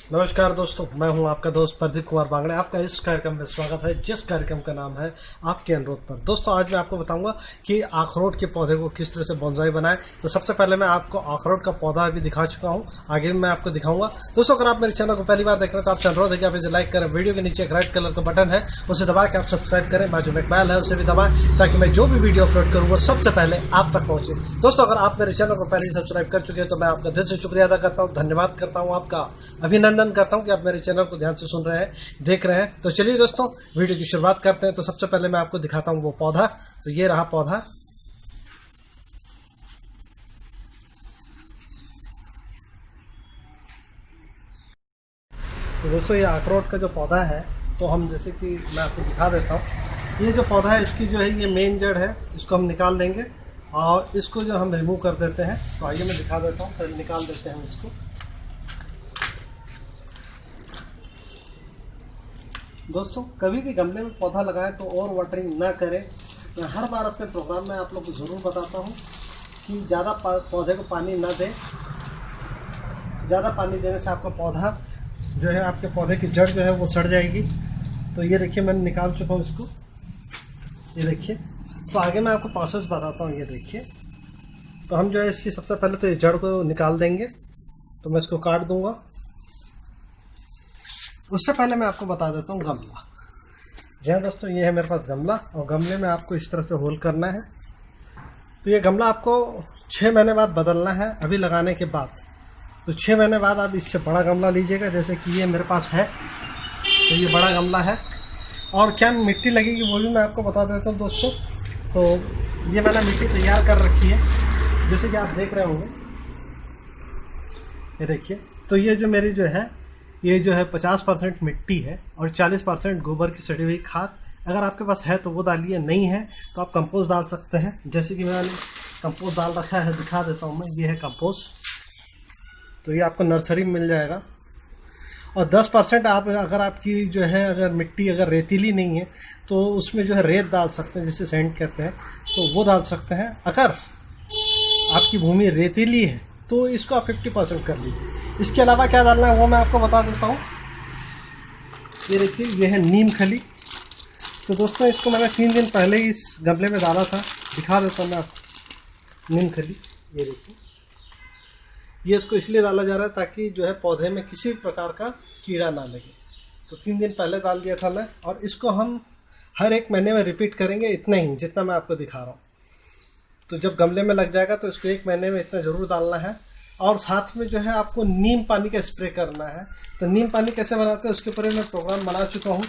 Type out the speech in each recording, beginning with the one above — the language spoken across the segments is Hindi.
नमस्कार दोस्तों, मैं हूं आपका दोस्त प्रदीप कुमार बांगड़े। आपका इस कार्यक्रम में स्वागत है, जिस कार्यक्रम का नाम है आपके अनुरोध पर। दोस्तों, आज मैं आपको बताऊंगा कि अखरोट के पौधे को किस तरह से बोनसाई बनाएं। तो सबसे पहले मैं आपको अखरोट का पौधा अभी दिखा चुका हूं, आगे भी मैं आपको दिखाऊंगा। दोस्तों, अगर आप मेरे चैनल को पहली बार देख रहे हैं तो आपसे अनुरोध है कि आप इसे लाइक करें। वीडियो के नीचे एक रेड कलर का बटन है, उसे दबा के आप सब्सक्राइब करें। बाजू में एक बेल है, उसे भी दबाएं ताकि मैं जो भी वीडियो अपलोड करूँ वो सबसे पहले आप तक पहुंचे। दोस्तों, अगर आप मेरे चैनल को पहले ही सब्सक्राइब कर चुके हैं तो मैं आपका दिल से शुक्रिया अदा करता हूँ, धन्यवाद करता हूँ, आपका अभिनंदन करता हूँ कि आप मेरे चैनल को ध्यान से सुन रहे हैं, देख रहे हैं। तो चलिए दोस्तों, वीडियो की शुरुआत करते हैं। तो सबसे पहले मैं आपको दिखाता हूँ वो पौधा। तो ये रहा पौधा। तो दोस्तों, ये अखरोट का जो पौधा है, तो हम जैसे कि मैं आपको दिखा देता हूँ। ये जो पौधा है, इसकी जो है ये मेन जड़ है, इसको हम निकाल देंगे और इसको जो हम रिमूव कर देते हैं। तो आइए मैं दिखा देता हूँ, फिर निकाल देते हैं इसको। दोस्तों, कभी भी गमले में पौधा लगाएं तो ओवर वाटरिंग ना करें। मैं हर बार अपने प्रोग्राम में आप लोग को ज़रूर बताता हूं कि ज़्यादा पौधे को पानी ना दें। ज़्यादा पानी देने से आपका पौधा जो है, आपके पौधे की जड़ जो है वो सड़ जाएगी। तो ये देखिए, मैंने निकाल चुका हूँ इसको, ये देखिए। तो आगे मैं आपको प्रोसेस बताता हूँ, ये देखिए। तो हम जो है इसकी सबसे पहले तो ये जड़ को निकाल देंगे। तो मैं इसको काट दूँगा। उससे पहले मैं आपको बता देता हूँ गमला। जी हाँ दोस्तों, ये है मेरे पास गमला, और गमले में आपको इस तरह से होल करना है। तो ये गमला आपको 6 महीने बाद बदलना है, अभी लगाने के बाद। तो 6 महीने बाद आप इससे बड़ा गमला लीजिएगा, जैसे कि ये मेरे पास है। तो ये बड़ा गमला है, और क्या मिट्टी लगेगी वो भी मैं आपको बता देता हूँ दोस्तों। तो ये मैंने मिट्टी तैयार कर रखी है, जैसे कि आप देख रहे होंगे, ये देखिए। तो ये जो मेरी जो है, ये जो है 50% मिट्टी है और 40% गोबर की सड़ी हुई खाद। अगर आपके पास है तो वो डालिए, नहीं है तो आप कंपोस्ट डाल सकते हैं। जैसे कि मैंने कंपोस्ट डाल रखा है, दिखा देता हूँ मैं। ये है कंपोस्ट, तो ये आपको नर्सरी में मिल जाएगा। और 10% आप, अगर आपकी जो है, अगर मिट्टी अगर रेतीली नहीं है तो उसमें जो है रेत डाल सकते हैं, जिसे सैंड कहते हैं, तो वो डाल सकते हैं। अगर आपकी भूमि रेतीली है तो इसको आप 50% कर लीजिए। इसके अलावा क्या डालना है वो मैं आपको बता देता हूँ। ये देखिए, ये है नीम खली। तो दोस्तों, इसको मैंने 3 दिन पहले ही इस गमले में डाला था, दिखा देता हूँ मैं आपको। नीम खली, ये देखिए। ये इसको इसलिए डाला जा रहा है ताकि जो है पौधे में किसी भी प्रकार का कीड़ा ना लगे। तो 3 दिन पहले डाल दिया था मैं, और इसको हम हर 1 महीने में रिपीट करेंगे, इतना ही जितना मैं आपको दिखा रहा हूँ। तो जब गमले में लग जाएगा तो इसको 1 महीने में इतना ज़रूर डालना है। और साथ में जो है आपको नीम पानी का स्प्रे करना है। तो नीम पानी कैसे बनाते हैं उसके ऊपर मैं प्रोग्राम बना चुका हूँ।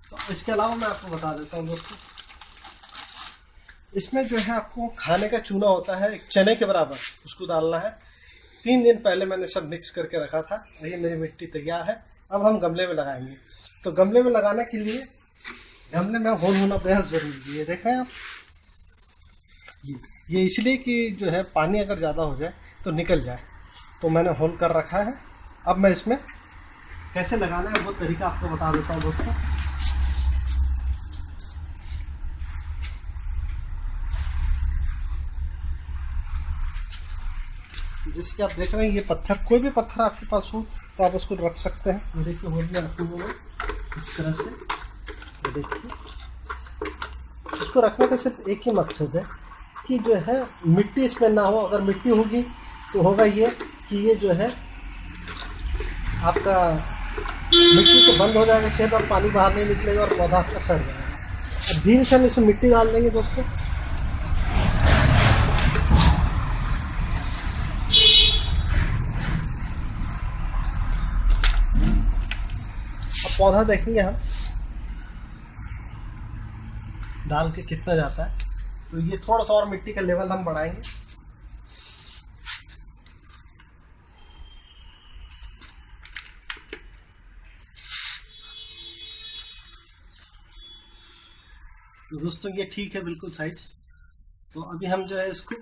तो इसके अलावा मैं आपको बता देता हूँ दोस्तों, इसमें जो है आपको खाने का चूना होता है, एक चने के बराबर, उसको डालना है। 3 दिन पहले मैंने सब मिक्स करके रखा था। ये मेरी मिट्टी तैयार है, अब हम गमले में लगाएंगे। तो गमले में लगाने के लिए गमले में होल होना बेहद ज़रूरी है। ये देख रहे हैं आप, ये इसलिए कि जो है पानी अगर ज़्यादा हो जाए तो निकल जाए। तो मैंने होल कर रखा है। अब मैं इसमें कैसे लगाना है वो तरीका आपको बता देता हूँ दोस्तों। जैसे कि आप देख रहे हैं, ये पत्थर, कोई भी पत्थर आपके पास हो तो आप उसको रख सकते हैं। ये देखिए, होल में रखूँगा मैं इस तरह से। ये देखिए, इसको रखने का सिर्फ एक ही मकसद है कि जो है मिट्टी इसमें ना हो। अगर मिट्टी होगी तो होगा ये कि ये जो है आपका मिट्टी तो बंद हो जाएगा छेद, और पानी बाहर नहीं निकलेगा और पौधा आपका सड़ जाएगा। अब धीरे से हम इसमें मिट्टी डाल देंगे दोस्तों। अब पौधा देखेंगे हम डाल के कितना जाता है। तो ये थोड़ा सा और मिट्टी का लेवल हम बढ़ाएंगे। तो दोस्तों, ये ठीक है बिल्कुल साइज। तो अभी हम जो है इसको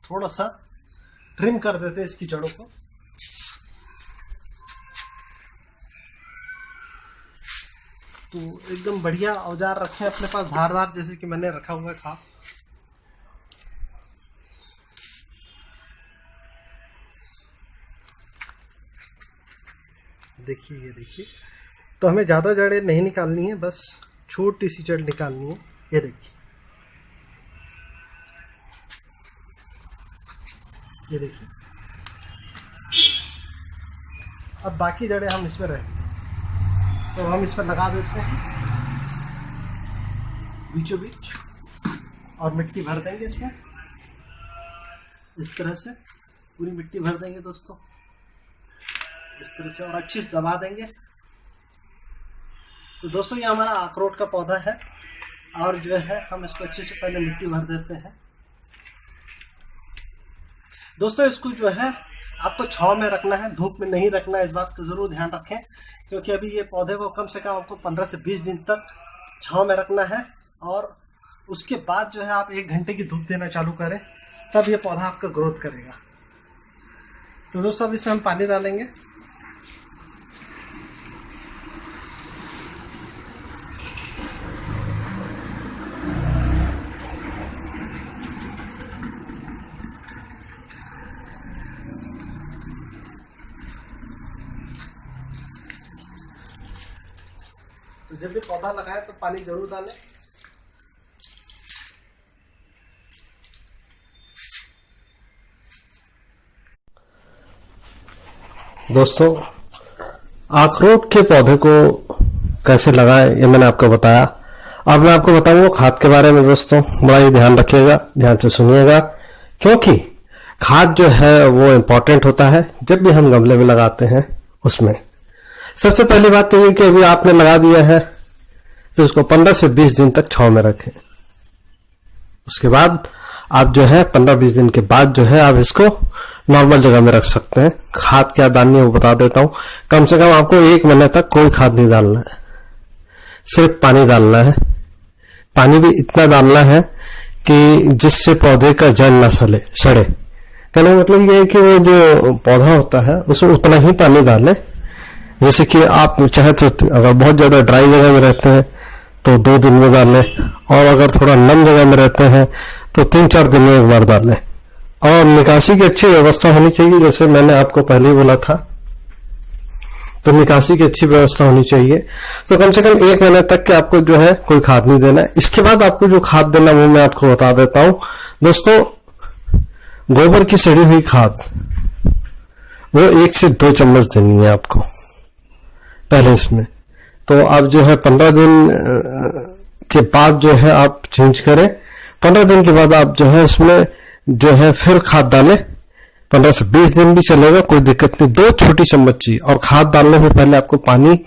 थोड़ा सा ट्रिम कर देते हैं, इसकी जड़ों को। तो एकदम बढ़िया औजार रखें अपने पास, धारदार, जैसे कि मैंने रखा हुआ है खाप। ये देखिए। तो हमें ज़्यादा जड़ें नहीं निकालनी है, बस छोटी सी जड़ निकालनी है। ये देखिए, ये देखिए। अब बाकी जड़ें हम इसमें रहेंगे, तो हम इसमें लगा देते हैं बीचों बीच और मिट्टी भर देंगे इसमें। इस तरह से पूरी मिट्टी भर देंगे दोस्तों, इस तरह से, और अच्छी से दबा देंगे। तो दोस्तों ये हमारा अखरोट का पौधा है, और जो है हम इसको अच्छे से पहले मिट्टी भर देते हैं। दोस्तों इसको जो है आपको छांव में रखना है, धूप में नहीं रखना है, इस बात का जरूर ध्यान रखें, क्योंकि अभी ये पौधे को कम से कम आपको 15 से 20 दिन तक छांव में रखना है। और उसके बाद जो है आप 1 घंटे की धूप देना चालू करें, तब ये पौधा आपका ग्रोथ करेगा। तो दोस्तों अब इसमें हम पानी डालेंगे। तो जब भी पौधा लगाए तो पानी जरूर डालें। दोस्तों अखरोट के पौधे को कैसे लगाएं ये मैंने आपको बताया। अब मैं आपको बताऊंगा खाद के बारे में। दोस्तों बड़ा ही ध्यान रखिएगा, ध्यान से सुनिएगा, क्योंकि खाद जो है वो इम्पोर्टेंट होता है जब भी हम गमले में लगाते हैं। उसमें सबसे पहली बात तो ये कि अभी आपने लगा दिया है तो उसको 15 से 20 दिन तक छांव में रखें। उसके बाद आप जो है 15-20 दिन के बाद जो है आप इसको नॉर्मल जगह में रख सकते हैं। खाद क्या डालनी है वो बता देता हूं। कम से कम आपको 1 महीने तक कोई खाद नहीं डालना है, सिर्फ पानी डालना है। पानी भी इतना डालना है कि जिससे पौधे का जड़ न सड़े। कहने का मतलब ये है कि वो जो पौधा होता है उसमें उतना ही पानी डालें। जैसे कि आप चाहे तो अगर बहुत ज्यादा ड्राई जगह में रहते हैं तो 2 दिन में डालें, और अगर थोड़ा नम जगह में रहते हैं तो 3-4 दिन में एक बार डालें। और निकासी की अच्छी व्यवस्था होनी चाहिए, जैसे मैंने आपको पहले ही बोला था, तो निकासी की अच्छी व्यवस्था होनी चाहिए। तो कम से कम 1 महीने तक के आपको जो है कोई खाद नहीं देना है। इसके बाद आपको जो खाद देना वो मैं आपको बता देता हूं। दोस्तों गोबर की सड़ी हुई खाद वो 1 से 2 चम्मच देनी है आपको पहले इसमें। तो आप जो है 15 दिन के बाद जो है आप चेंज करें। 15 दिन के बाद आप जो है इसमें जो है फिर खाद डालें। 15 से 20 दिन भी चलेगा, कोई दिक्कत नहीं। 2 छोटी चम्मच चाहिए, और खाद डालने से पहले आपको पानी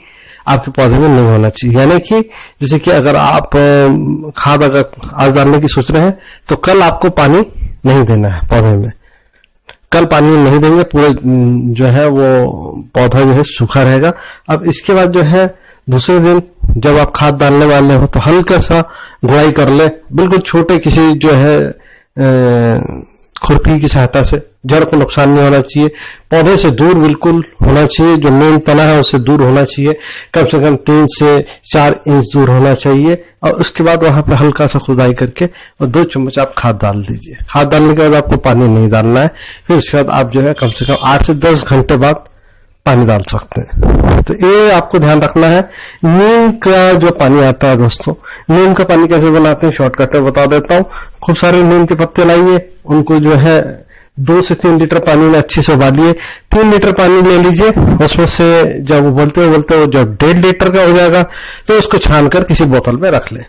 आपके पौधे में नहीं होना चाहिए। यानी कि जैसे कि अगर आप खाद अगर आज डालने की सोच रहे हैं तो कल आपको पानी नहीं देना है पौधे में। कल पानी नहीं देंगे, पूरे जो है वो पौधा जो है सूखा रहेगा। अब इसके बाद जो है दूसरे दिन जब आप खाद डालने वाले हो तो हल्का सा गुड़ाई कर ले, बिल्कुल छोटे किसी जो है खुरपी की सहायता से। जड़ को नुकसान नहीं होना चाहिए, पौधे से दूर बिल्कुल होना चाहिए, जो मेन तना है उससे दूर होना चाहिए, कम से कम 3 से 4 इंच दूर होना चाहिए। और उसके बाद वहां पे हल्का सा खुदाई करके और 2 चम्मच आप खाद डाल दीजिए। खाद डालने के बाद आपको पानी नहीं डालना है। फिर इसके बाद आप जो है कम से कम 8 से 10 घंटे बाद पानी डाल सकते हैं। तो ये आपको ध्यान रखना है। नीम का जो पानी आता है दोस्तों, नीम का पानी कैसे बनाते हैं शॉर्टकट में बता देता हूँ। खूब सारे नीम के पत्ते लाइए, उनको जो है 2 से 3 लीटर पानी में अच्छे से उबालिए। 3 लीटर पानी ले लीजिए, उसमें से जब उबलते वो जब 1.5 लीटर का हो जाएगा तो उसको छान कर किसी बोतल में रख ले।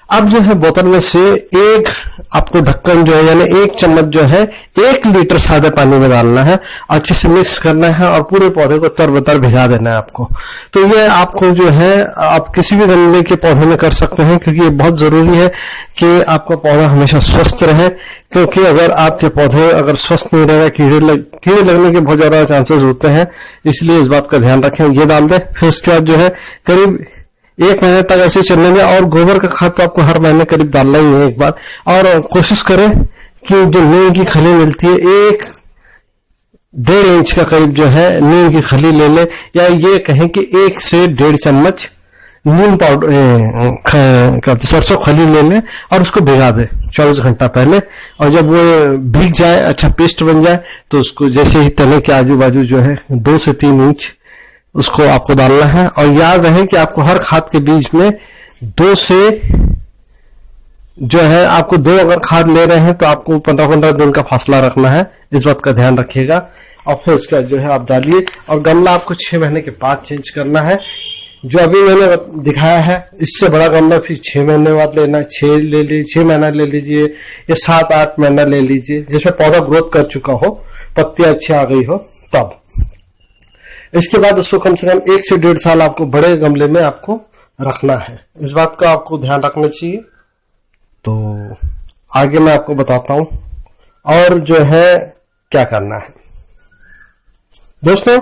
अब जो है बोतल में से एक आपको ढक्कन जो है यानी 1 चम्मच जो है 1 लीटर सादे पानी में डालना है, अच्छे से मिक्स करना है और पूरे पौधे को तर-बतर भिजा देना है आपको। तो ये आपको जो है आप किसी भी गमले के पौधे में कर सकते हैं, क्योंकि ये बहुत जरूरी है कि आपका पौधा हमेशा स्वस्थ रहे। क्योंकि अगर आपके पौधे अगर स्वस्थ नहीं रहेगा, कीड़े लगने के बहुत ज्यादा चांसेस होते हैं, इसलिए इस बात का ध्यान रखें। ये डाल दें, फिर उसके बाद जो है करीब 1 महीने तक ऐसे चलने में। और गोबर का खाद तो आपको हर महीने करीब डालना ही है एक बार। और कोशिश करें कि जो नीम की खली मिलती है 1-1.5 इंच का करीब जो है नीम की खली ले ले, या ये कहें कि 1 से 1.5 चम्मच नीम पाउडर सरसों खली ले लें और उसको भिगा दे 24 घंटा पहले। और जब वो भीग जाए, अच्छा पेस्ट बन जाए, तो उसको जैसे ही तने के आजू बाजू जो है 2 से 3 इंच उसको आपको डालना है। और याद रहे कि आपको हर खाद के बीच में 2 से जो है, आपको 2 अगर खाद ले रहे हैं तो आपको 15-15 दिन का फासला रखना है, इस बात का ध्यान रखिएगा। और फिर उसका जो है आप डालिए, और गमला आपको 6 महीने के बाद चेंज करना है। जो अभी मैंने दिखाया है इससे बड़ा गमला फिर 6 महीने बाद लेना है। 6 महीना ले लीजिए या 7-8 महीना ले लीजिए, जिसमें पौधा ग्रोथ कर चुका हो, पत्तियां अच्छी आ गई हो तब। इसके बाद उसको कम से कम 1 से 1.5 साल आपको बड़े गमले में आपको रखना है। इस बात का आपको ध्यान रखना चाहिए। तो आगे मैं आपको बताता हूं और जो है क्या करना है। दोस्तों,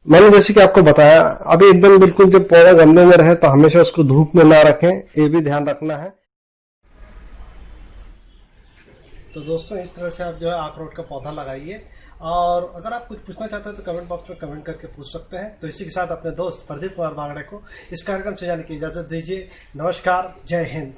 मैंने जैसे कि आपको बताया, अभी एकदम बिल्कुल जब पौधा गमले में रहे तो हमेशा उसको धूप में ना रखें, ये भी ध्यान रखना है। तो दोस्तों, इस तरह से आप जो है अखरोट का पौधा लगाइए। और अगर आप कुछ पूछना चाहते हैं तो कमेंट बॉक्स में कमेंट करके पूछ सकते हैं। तो इसी के साथ अपने दोस्त प्रदीप कुमार बागड़े को इस कार्यक्रम से जाने की इजाजत दीजिए। नमस्कार, जय हिंद।